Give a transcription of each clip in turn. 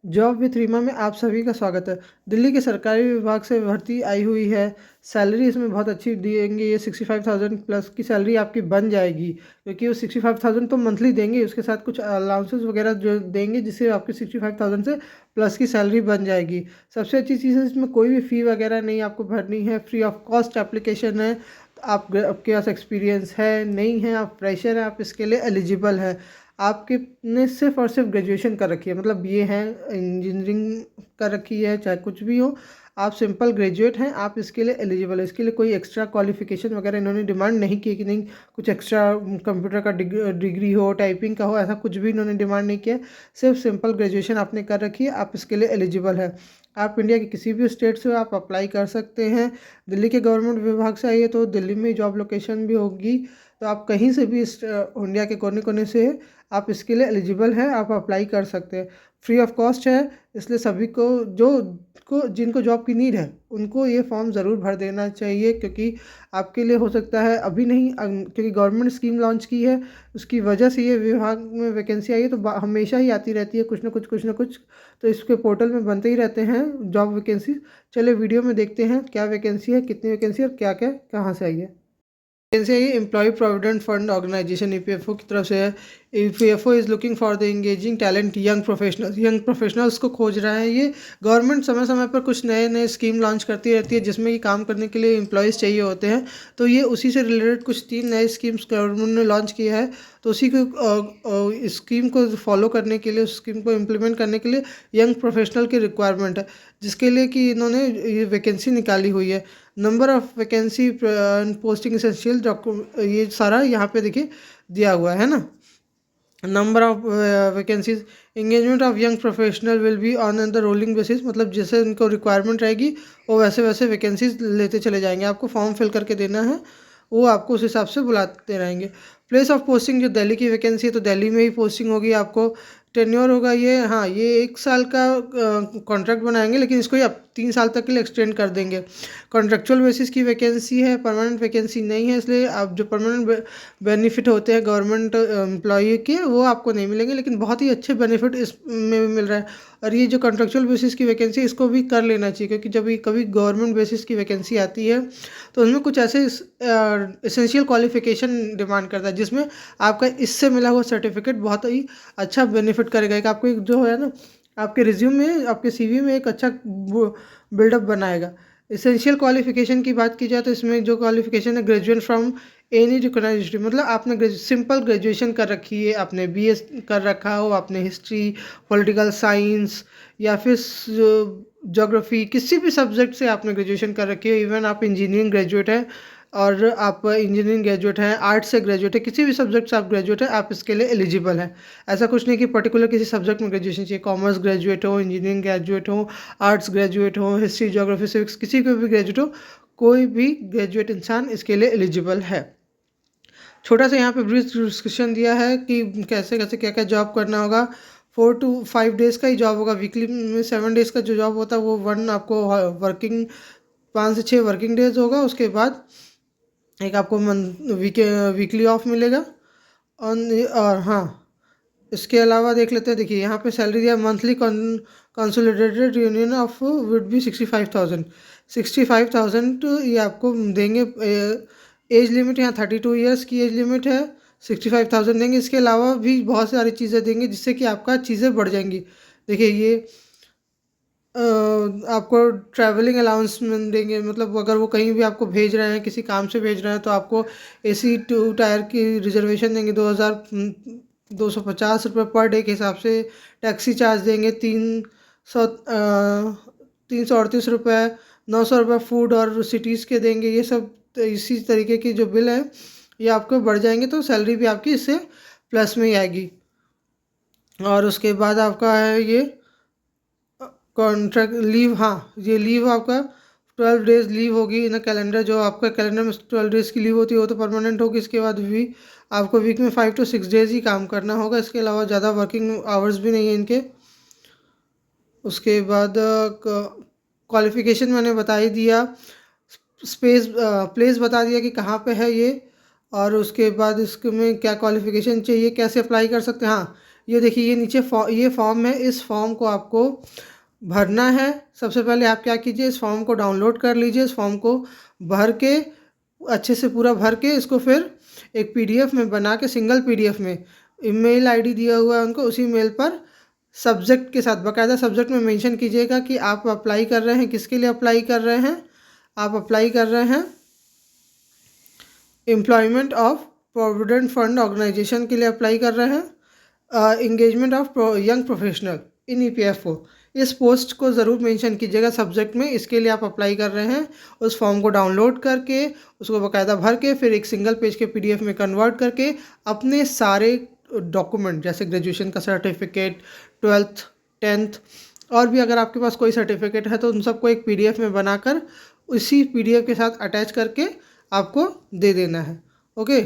Job with Reema में आप सभी का स्वागत है। दिल्ली के सरकारी विभाग से भर्ती आई हुई है। सैलरी इसमें बहुत अच्छी देंगे। ये 65,000 प्लस की सैलरी आपकी बन जाएगी, क्योंकि वो 65,000 तो मंथली देंगे, उसके साथ कुछ अलाउंसेस वगैरह जो देंगे, जिससे आपकी 65,000 से प्लस की सैलरी बन जाएगी। सबसे अच्छी चीज़ है, इसमें कोई भी फ़ी वगैरह नहीं आपको भरनी है, फ्री ऑफ कॉस्ट एप्लीकेशन है। आपके पास एक्सपीरियंस है नहीं है, आप फ्रेशर हैं, आप इसके लिए एलिजिबल हैं। आपके ने सिर्फ और सिर्फ ग्रेजुएशन कर रखी है, मतलब ये है इंजीनियरिंग कर रखी है, चाहे कुछ भी हो, आप सिंपल ग्रेजुएट हैं, आप इसके लिए एलिजिबल है। इसके लिए कोई एक्स्ट्रा क्वालिफिकेशन वगैरह इन्होंने डिमांड नहीं की कि नहीं कुछ एक्स्ट्रा कंप्यूटर का डिग्री हो, टाइपिंग का हो, ऐसा कुछ भी इन्होंने डिमांड नहीं किया। सिर्फ सिंपल ग्रेजुएशन आपने कर रखी है, आप इसके लिए एलिजिबल है। आप इंडिया के किसी भी स्टेट से आप अप्लाई कर सकते हैं। दिल्ली के गवर्नमेंट विभाग से आइए तो दिल्ली में जॉब लोकेशन भी होगी, तो आप कहीं से भी इंडिया के कोने कोने से आप इसके लिए एलिजिबल हैं, आप अप्लाई कर सकते हैं। फ्री ऑफ कॉस्ट है, इसलिए सभी को जिनको जॉब की नीड है उनको ये फॉर्म ज़रूर भर देना चाहिए, क्योंकि आपके लिए हो सकता है अभी नहीं, क्योंकि गवर्नमेंट स्कीम लॉन्च की है, उसकी वजह से ये विभाग में वैकेंसी आई है, तो हमेशा ही आती रहती है कुछ ना कुछ कुछ ना कुछ। तो इसके पोर्टल में बनते ही रहते हैं जॉब वैकेंसी। चलिए वीडियो में देखते हैं क्या वैकेंसी है, कितनी वैकेंसी है और क्या क्या कहाँ से आई है। वैकेंसी है ये employ provident fund organisation EPFO की तरफ से है। EPFO is looking for the engaging talent young professionals को खोज रहा है। ये गवर्नमेंट समय समय पर कुछ नए नए स्कीम लॉन्च करती रहती है, जिसमें कि काम करने के लिए एम्प्लॉयज़ चाहिए होते हैं। तो ये उसी से रिलेटेड कुछ 3 नए स्कीम्स गवर्नमेंट ने लॉन्च किया है। तो उसी को इस स्कीम को फॉलो करने के लिए, उस स्कीम को इम्प्लीमेंट करने के लिए यंग प्रोफेशनल की रिक्वायरमेंट है, जिसके लिए कि इन्होंने ये वैकेंसी निकाली हुई है। Number of vacancy posting essential document, ये सारा यहाँ पे देखिए दिया हुआ है ना। Number of vacancies, engagement of young professional will be on the rolling basis, मतलब जैसे इनको रिक्वायरमेंट रहेगी वो वैसे वैसे वैकेंसीज लेते चले जाएंगे। आपको फॉर्म फिल करके देना है, वो आपको उस हिसाब से बुलाते रहेंगे। प्लेस ऑफ पोस्टिंग, जो दिल्ली की वैकेंसी है तो दिल्ली में ही पोस्टिंग होगी आपको। टेन्योर होगा ये, हाँ, ये 1 साल का कॉन्ट्रैक्ट बनाएंगे, लेकिन इसको ये अब 3 साल तक के लिए एक्सटेंड कर देंगे। कॉन्ट्रेक्चुअल बेसिस की वैकेंसी है, परमानेंट वैकेंसी नहीं है, इसलिए आप जो परमानेंट बेनिफिट होते हैं गवर्नमेंट एम्प्लॉई के वो आपको नहीं मिलेंगे, लेकिन बहुत ही अच्छे बेनिफिट इसमें भी मिल रहा है। और ये जो कॉन्ट्रेक्चुअल बेसिस की वैकेंसी, इसको भी कर लेना चाहिए, क्योंकि जब भी कभी गवर्नमेंट बेसिस की वैकेंसी आती है तो उसमें कुछ ऐसे एसेंशियल क्वालिफिकेशन डिमांड करता है, जिसमें आपका इससे मिला हुआ सर्टिफिकेट बहुत ही अच्छा बेनिफिट करेगा। एक आपको एक जो है ना, आपके रिज्यूम में, आपके सीवी में एक अच्छा बिल्डअप बनाएगा। एसेंशियल क्वालिफिकेशन की बात की जाए तो इसमें जो क्वालिफिकेशन है, graduate from any recognised institute, मतलब आपने सिंपल ग्रेजुएशन कर रखी है, आपने बीए कर रखा हो, आपने हिस्ट्री, पॉलिटिकल साइंस या फिर ज्योग्राफी, किसी भी सब्जेक्ट से आपने ग्रेजुएशन कर रखी है, इवन आप इंजीनियरिंग ग्रेजुएट हैं और आप इंजीनियरिंग ग्रेजुएट हैं, आर्ट्स से ग्रेजुएट है, किसी भी सब्जेक्ट से आप ग्रेजुएट हैं, आप इसके लिए एलिजिबल हैं। ऐसा कुछ नहीं कि पर्टिकुलर किसी सब्जेक्ट में ग्रेजुएशन चाहिए। कॉमर्स ग्रेजुएट हो, इंजीनियरिंग ग्रेजुएट हो, आर्ट्स ग्रेजुएट हो, हिस्ट्री, ज्योग्राफी, सिविक्स, किसी को भी ग्रेजुएट हो, कोई भी ग्रेजुएट इंसान इसके लिए एलिजिबल है। छोटा सा यहाँ पे ब्रीफ डिस्कशन दिया है कि कैसे कैसे क्या क्या जॉब करना होगा। 4 to 5 डेज़ का ही जॉब होगा, वीकली में 7 डेज़ का जो जॉब होता है वो आपको वर्किंग 5 से 6 वर्किंग डेज होगा। उसके बाद एक आपको वीकली ऑफ मिलेगा। और हाँ, इसके अलावा देख लेते हैं, देखिए यहाँ पे सैलरी दिया, monthly consolidated union of would be 65,000। 65,000 ये आपको देंगे। एज लिमिट यहाँ 32 ईयर्स की एज लिमिट है। 65,000 देंगे। इसके अलावा भी बहुत सारी चीज़ें देंगे, जिससे कि आपका चीज़ें बढ़ जाएंगी। देखिए ये आपको ट्रैवलिंग अलाउंसमेंट देंगे, मतलब अगर वो कहीं भी आपको भेज रहे हैं, किसी काम से भेज रहे हैं, तो आपको AC 2 टायर की रिजर्वेशन देंगे, 2,250 रुपये पर डे के हिसाब से। टैक्सी चार्ज देंगे 338 रुपये। 900 रुपये फूड और सिटीज़ के देंगे। ये सब इसी तरीके की जो बिल है ये आपको बढ़ जाएंगे, तो सैलरी भी आपकी इससे प्लस में ही आएगी। और उसके बाद आपका है ये कॉन्ट्रैक्ट लीव, हाँ, ये लीव आपका 12 डेज़ लीव होगी इन कैलेंडर। जो आपका कैलेंडर में 12 डेज़ की लीव होती है वो तो परमानेंट होगी। इसके बाद भी आपको वीक में 5 to 6 डेज़ ही काम करना होगा। इसके अलावा ज़्यादा वर्किंग आवर्स भी नहीं है इनके। उसके बाद क्वालिफ़िकेशन मैंने बता ही दिया। प्लेस बता दिया कि कहाँ पे है ये। और उसके बाद इसके में क्या क्वालिफ़िकेशन चाहिए, कैसे अप्लाई कर सकते हैं। हाँ, ये देखिए ये नीचे ये फॉर्म है, इस फॉर्म को आपको भरना है। सबसे पहले आप क्या कीजिए, इस फॉर्म को डाउनलोड कर लीजिए, इस फॉर्म को भर के अच्छे से पूरा भर के इसको फिर एक पीडीएफ में बना के, सिंगल पीडीएफ में, ईमेल आईडी दिया हुआ है उनको, उसी मेल पर सब्जेक्ट के साथ बाकायदा सब्जेक्ट में मेंशन कीजिएगा कि आप अप्लाई कर रहे हैं, किसके लिए अप्लाई कर रहे हैं। आप अप्लाई कर रहे हैं employment of provident fund organisation के लिए अप्लाई कर रहे हैं, engagement of young professional in EPFO. इस पोस्ट को ज़रूर मेंशन कीजिएगा सब्जेक्ट में, इसके लिए आप अप्लाई कर रहे हैं। उस फॉर्म को डाउनलोड करके उसको बाकायदा भर के फिर एक सिंगल पेज के पीडीएफ में कन्वर्ट करके अपने सारे डॉक्यूमेंट जैसे ग्रेजुएशन का सर्टिफिकेट, 12th 10th और भी अगर आपके पास कोई सर्टिफिकेट है तो उन सबको एक पीडीएफ में बनाकर उसी पीडीएफ के साथ अटैच करके आपको दे देना है। ओके,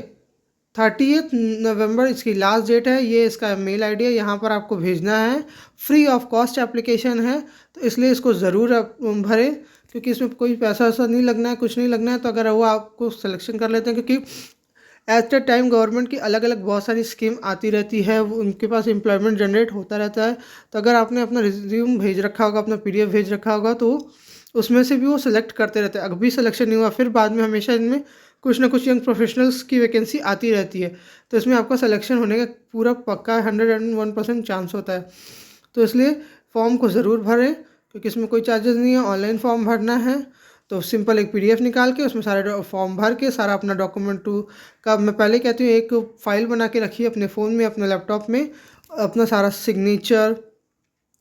30 नवंबर इसकी लास्ट डेट है। ये इसका मेल आईडी है, यहाँ पर आपको भेजना है। फ्री ऑफ कॉस्ट एप्लीकेशन है तो इसलिए इसको ज़रूर भरें, क्योंकि इसमें कोई पैसा वैसा नहीं लगना है, कुछ नहीं लगना है। तो अगर वो आपको सिलेक्शन कर लेते हैं, क्योंकि एट द टाइम गवर्नमेंट की अलग अलग बहुत सारी स्कीम आती रहती है, उनके पास एम्प्लॉयमेंट जनरेट होता रहता है। तो अगर आपने अपना रिज्यूम भेज रखा होगा, अपना पीडीएफ भेज रखा होगा, तो उसमें से भी वो सिलेक्ट करते रहते हैं। अभी सिलेक्शन नहीं हुआ, फिर बाद में हमेशा इनमें कुछ ना कुछ यंग प्रोफेशनल्स की वैकेंसी आती रहती है, तो इसमें आपका सिलेक्शन होने का पूरा पक्का 101% चांस होता है। तो इसलिए फॉर्म को ज़रूर भरें, क्योंकि इसमें कोई चार्जेस नहीं है। ऑनलाइन फॉर्म भरना है तो सिंपल एक पीडीएफ निकाल के उसमें सारे फॉर्म भर के सारा अपना डॉक्यूमेंट का, मैं पहले कहती हूँ एक फ़ाइल बना के रखिए अपने फ़ोन में, अपने लैपटॉप में। अपना सारा सिग्नेचर,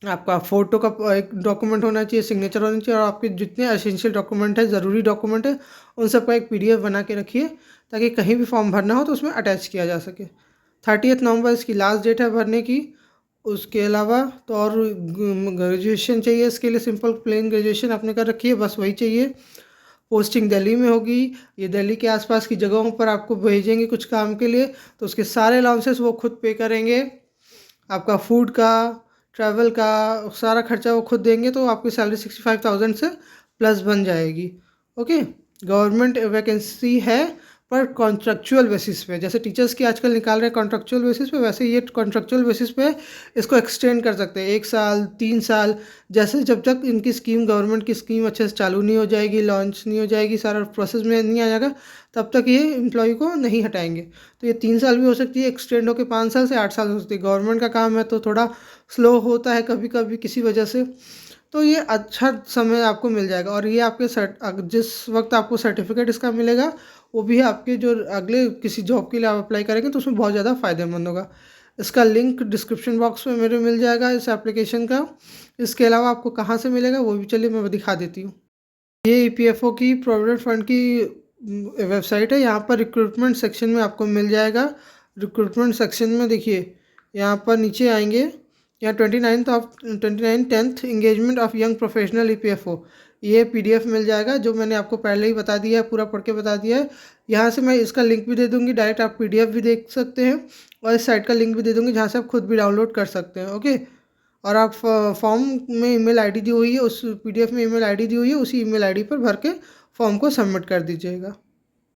आपका फ़ोटो का एक डॉक्यूमेंट होना चाहिए, सिग्नेचर होना चाहिए, और आपके जितने एसेंशियल डॉक्यूमेंट है, ज़रूरी डॉक्यूमेंट है, उन सबका एक पीडीएफ बना के रखिए, ताकि कहीं भी फॉर्म भरना हो तो उसमें अटैच किया जा सके। 30 नवंबर इसकी लास्ट डेट है भरने की। उसके अलावा तो और ग्रेजुएशन चाहिए, इसके लिए सिंपल प्लेन ग्रेजुएशन आपने कर रखी है, बस वही चाहिए। पोस्टिंग दिल्ली में होगी, ये दिल्ली के आसपास की जगहों पर आपको भेजेंगे कुछ काम के लिए, तो उसके सारे अलाउंसेस वो खुद पे करेंगे। आपका फूड का, ट्रैवल का सारा खर्चा वो खुद देंगे, तो आपकी सैलरी 65,000 से प्लस बन जाएगी। ओके, गवर्नमेंट वैकेंसी है पर कॉन्ट्रेक्चुअल बेसिस पे, जैसे टीचर्स की आजकल निकाल रहे हैं कॉन्ट्रेक्चुअल बेसिस पे, वैसे ये कॉन्ट्रेक्चुअल बेसिस पे इसको एक्सटेंड कर सकते हैं 1 साल 3 साल, जैसे जब तक इनकी स्कीम, गवर्नमेंट की स्कीम अच्छे से चालू नहीं हो जाएगी, लॉन्च नहीं हो जाएगी, सारा प्रोसेस में नहीं आ जाएगा, तब तक ये एम्प्लॉय को नहीं हटाएंगे। तो ये 3 साल भी हो सकती है, एक्सटेंड होकर 5 साल से 8 साल हो सकती है। गवर्नमेंट का काम है तो थोड़ा स्लो होता है कभी कभी किसी वजह से, तो ये अच्छा समय आपको मिल जाएगा। और ये आपके जिस वक्त आपको सर्टिफिकेट इसका मिलेगा, वो भी आपके जो अगले किसी जॉब के लिए आप अप्लाई करेंगे तो उसमें बहुत ज़्यादा फ़ायदेमंद होगा। इसका लिंक डिस्क्रिप्शन बॉक्स में मेरे मिल जाएगा इस एप्लीकेशन का। इसके अलावा आपको कहाँ से मिलेगा वो भी चलिए मैं दिखा देती हूँ। ये ईपीएफओ की प्रोविडेंट फंड की वेबसाइट है। यहाँ पर रिक्रूटमेंट सेक्शन में आपको मिल जाएगा। रिक्रूटमेंट सेक्शन में देखिए, यहाँ पर नीचे आएंगे, यहाँ 29/10 engagement of young professional EPFO, ये पीडीएफ मिल जाएगा, जो मैंने आपको पहले ही बता दिया है, पूरा पढ़ के बता दिया है। यहाँ से मैं इसका लिंक भी दे दूँगी, डायरेक्ट आप पीडीएफ भी देख सकते हैं, और इस साइट का लिंक भी दे दूँगी जहाँ से आप खुद भी डाउनलोड कर सकते हैं। ओके, और आप फॉर्म में ईमेल आईडी दी हुई है, उस पीडीएफ में ईमेल आईडी दी हुई है, उसी ईमेल आईडी पर भर के फॉर्म को सबमिट कर दीजिएगा।